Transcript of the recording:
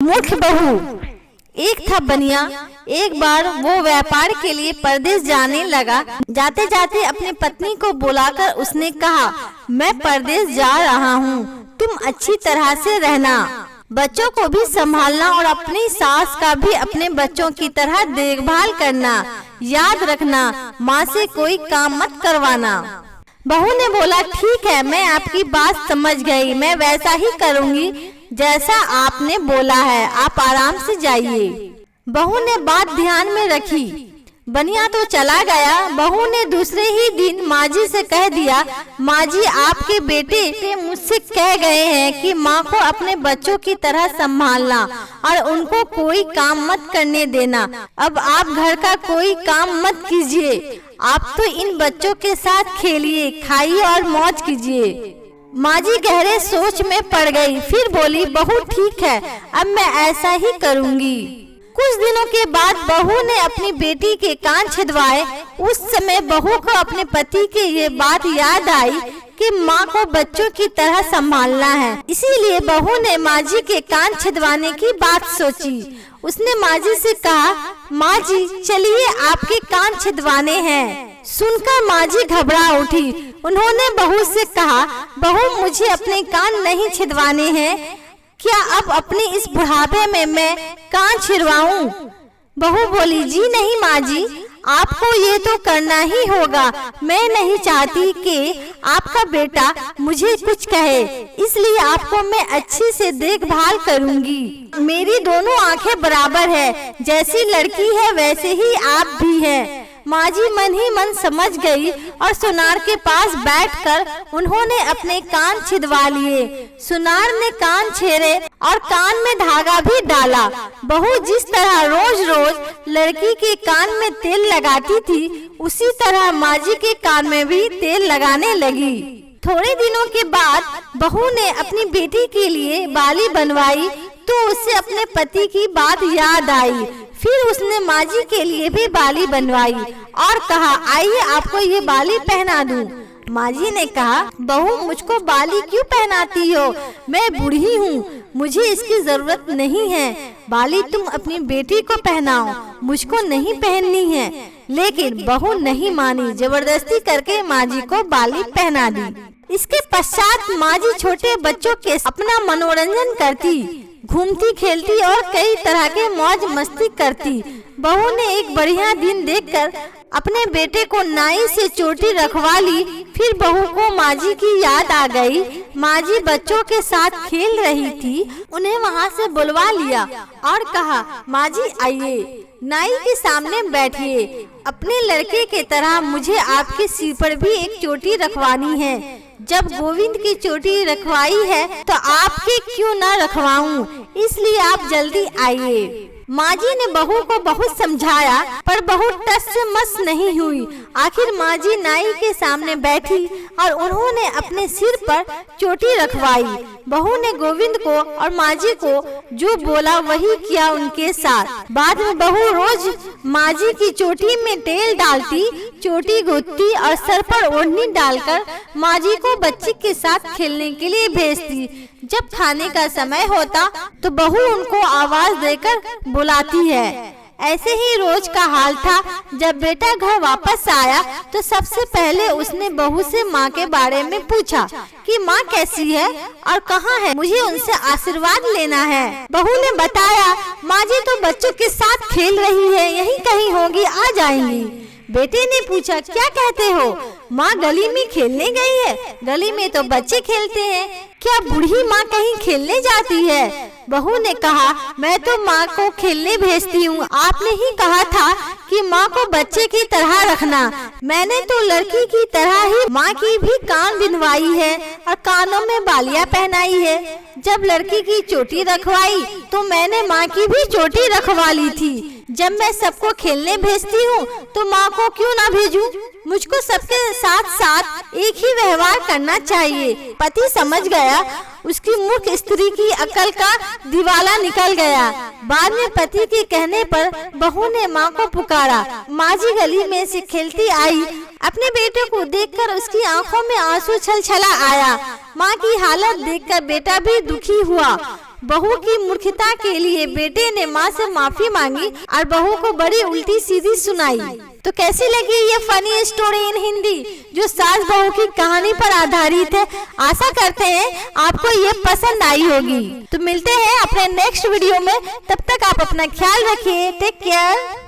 मूर्ख बहू। एक था बनिया, एक बार वो व्यापार के लिए परदेश जाने लगा। जाते जाते अपनी पत्नी को बुलाकर उसने कहा, मैं परदेश जा रहा हूँ, तुम अच्छी तरह से रहना, बच्चों को भी संभालना और अपनी सास का भी अपने बच्चों की तरह देखभाल करना। याद रखना, माँ से कोई काम मत करवाना। बहू ने बोला, ठीक है, मैं आपकी बात समझ गई, मैं वैसा ही करूँगी जैसा आपने बोला है, आप आराम से जाइए। बहू ने बात ध्यान में रखी। बनिया तो चला गया। बहू ने दूसरे ही दिन माँ जी से कह दिया, माँ जी, आपके बेटे मुझसे कह गए हैं कि माँ को अपने बच्चों की तरह संभालना और उनको कोई काम मत करने देना। अब आप घर का कोई काम मत कीजिए, आप तो इन बच्चों के साथ खेलिए, खाइए और मौज कीजिए। माँ जी गहरे सोच में पड़ गई। फिर बोली, बहू ठीक है, अब मैं ऐसा ही करूँगी। कुछ दिनों के बाद बहू ने अपनी बेटी के कान छिदवाए। उस समय बहू को अपने पति की ये बात याद आई कि माँ को बच्चों की तरह संभालना है। इसीलिए बहू ने माँ जी के कान छिदवाने की बात सोची। उसने माँ जी से कहा, माँ जी चलिए आपके कान छिदवाने हैं। सुनकर माँ जी घबरा उठी। उन्होंने बहू से कहा, बहू मुझे अपने कान नहीं छिदवाने हैं, क्या अब अपने इस बुढ़ापे में मैं कान छिदवाऊं? बहू बोली, जी नहीं माँ जी, आपको ये तो करना ही होगा। मैं नहीं चाहती कि आपका बेटा मुझे कुछ कहे, इसलिए आपको मैं अच्छी से देखभाल करूंगी। मेरी दोनों आंखें बराबर है, जैसी लड़की है वैसे ही आप भी हैं। माँ जी मन ही मन समझ गई और सुनार के पास बैठकर उन्होंने अपने कान छिदवा लिए। सुनार ने कान छेड़े और कान में धागा भी डाला। बहू जिस तरह रोज रोज लड़की के कान में तेल लगाती थी, उसी तरह माँ जी के कान में भी तेल लगाने लगी। थोड़े दिनों के बाद बहू ने अपनी बेटी के लिए बाली बनवाई तो उसे अपने पति की बात याद आई। फिर उसने माँ जी के लिए भी बाली बनवाई और कहा, आइए आपको ये बाली पहना दूं। माँ जी ने कहा, बहू मुझको बाली क्यों पहनाती हो, मैं बूढ़ी हूँ, मुझे इसकी जरूरत नहीं है, बाली तुम अपनी बेटी को पहनाओ, मुझको नहीं पहननी है। लेकिन बहू नहीं मानी, जबरदस्ती करके माँ जी को बाली पहना दी। इसके पश्चात माँ जी छोटे बच्चों के अपना मनोरंजन करती, घूमती खेलती और कई तरह के मौज मस्ती करती। बहू ने एक बढ़िया दिन देखकर अपने बेटे को नाई से चोटी रखवा ली। फिर बहू को माँ जी की याद आ गई। माँ जी बच्चों के साथ खेल रही थी, उन्हें वहाँ से बुलवा लिया और कहा, माँ जी आइए, नाई के सामने बैठिए, अपने लड़के के तरह मुझे आपके सिर पर भी एक चोटी रखवानी है। जब गोविंद की चोटी रखवाई है तो आपके क्यों न रखवाऊं, इसलिए आप जल्दी आइए। माँ जी ने बहू को बहुत समझाया पर बहू टस से मस नहीं हुई। आखिर माँ जी नाई के सामने बैठी और उन्होंने अपने सिर पर चोटी रखवाई। बहू ने गोविंद को और माँ जी को जो बोला वही किया उनके साथ। बाद में बहू रोज माँ जी की चोटी में तेल डालती, चोटी गुथती और सर पर ओढ़नी डालकर माँ जी को बच्ची के साथ खेलने के लिए भेजती। जब खाने का समय होता तो बहू उनको आवाज देकर बुलाती है। ऐसे ही रोज का हाल था। जब बेटा घर वापस आया तो सबसे पहले उसने बहू से माँ के बारे में पूछा कि माँ कैसी है और कहाँ है, मुझे उनसे आशीर्वाद लेना है। बहू ने बताया, माँ जी तो बच्चों के साथ खेल रही है, यहीं कहीं होगी, आ जाएंगी। बेटे ने पूछा, क्या कहते हो, माँ गली में खेलने गई है, गली में तो बच्चे खेलते हैं, क्या बूढ़ी माँ कहीं खेलने जाती है? बहू ने कहा, मैं तो माँ को खेलने भेजती हूँ, आपने ही कहा था कि माँ को बच्चे की तरह रखना। मैंने तो लड़की की तरह ही माँ की भी कान बिनवाई है और कानों में बालियाँ पहनाई है। जब लड़की की चोटी रखवाई तो मैंने माँ की भी चोटी रखवा ली थी। जब मैं सबको खेलने भेजती हूँ तो माँ को क्यों ना भेजूं? मुझको सबके साथ साथ एक ही व्यवहार करना चाहिए। पति समझ गया, उसकी मूर्ख स्त्री की अकल का दिवाला निकल गया। बाद में पति के कहने पर बहू ने माँ को पुकारा। माँ जी गली में से खेलती आई। अपने बेटे को देखकर उसकी आंखों में आंसू छलछला आया। माँ की हालत देखकर बेटा भी दुखी हुआ। बहू की मूर्खता के लिए बेटे ने माँ से माफी मांगी और बहू को बड़ी उल्टी सीधी सुनाई। तो कैसी लगी ये फनी स्टोरी इन हिंदी जो सास बहू की कहानी पर आधारित है। आशा करते हैं आपको ये पसंद आई होगी। तो मिलते हैं अपने नेक्स्ट वीडियो में, तब तक आप अपना ख्याल रखिए। Take care.